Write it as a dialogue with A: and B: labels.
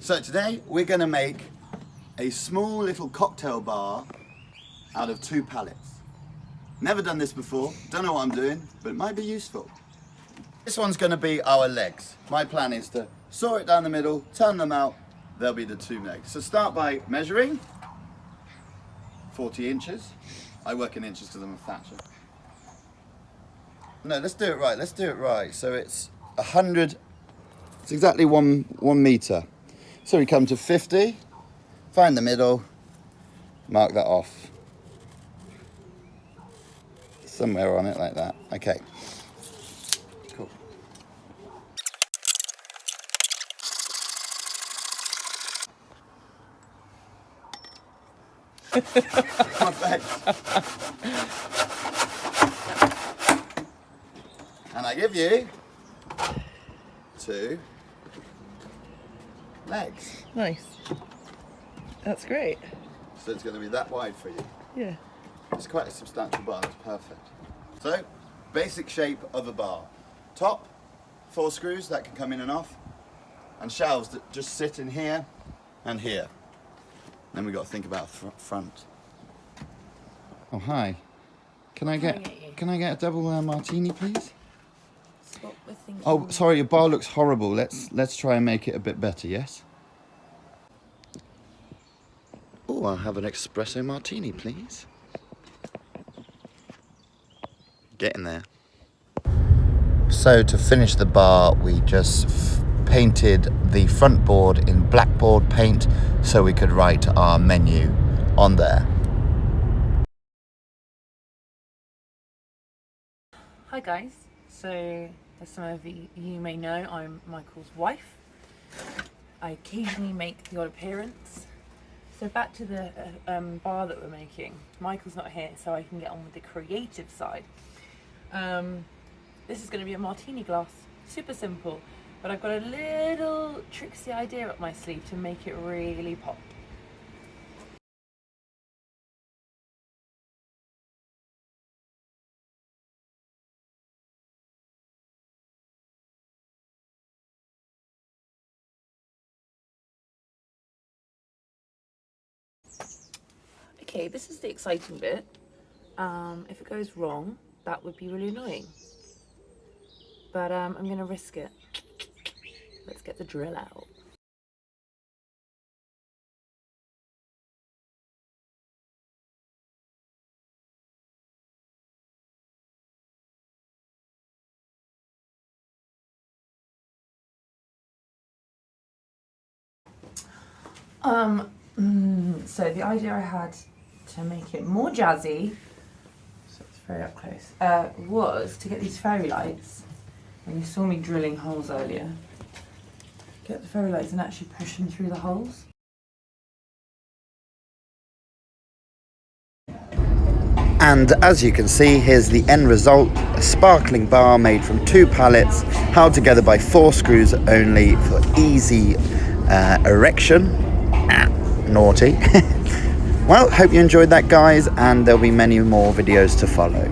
A: So today we're going to make a small little cocktail bar out of 2 pallets. Never done this before, don't know what I'm doing, but it might be useful. This one's going to be our legs. My plan is to saw it down the middle, turn them out, they'll be the 2 legs. So start by measuring 40 inches. I work in inches because I'm a thatcher. No, let's do it right. So it's 100, it's exactly one meter. So we come to 50, find the middle, mark that off. Somewhere on it like that. Okay. Cool. Perfect. And I give you 2 legs.
B: Nice. That's great.
A: So it's going to be that wide for you.
B: Yeah.
A: It's quite a substantial bar, that's perfect. So, basic shape of a bar. Top, 4 screws that can come in and off, and shelves that just sit in here and here. Then we've got to think about front. Oh, hi. Can I get a double martini, please?
B: That's what we're thinking.
A: Oh, sorry, your bar looks horrible. Let's try and make it a bit better, yes? Oh, I'll have an espresso martini, please. Getting there. So to finish the bar, we just painted the front board in blackboard paint so we could write our menu on there.
B: Hi guys, so as some of you may know, I'm Michael's wife. I occasionally make the odd appearance. So back to the bar that we're making. Michael's not here, so I can get on with the creative side. This is going to be a martini glass, super simple, but I've got a little tricksy idea up my sleeve to make it really pop. Okay, this is the exciting bit. If it goes wrong, that would be really annoying. But I'm going to risk it. Let's get the drill out. So the idea I had to make it more jazzy, so it's very up close, was to get these fairy lights. And you saw me drilling holes earlier. Get the fairy lights and actually push them through the holes.
A: And as you can see, here's the end result, a sparkling bar made from 2 pallets, held together by 4 screws only for easy erection. Naughty. Well, hope you enjoyed that, guys, and there'll be many more videos to follow.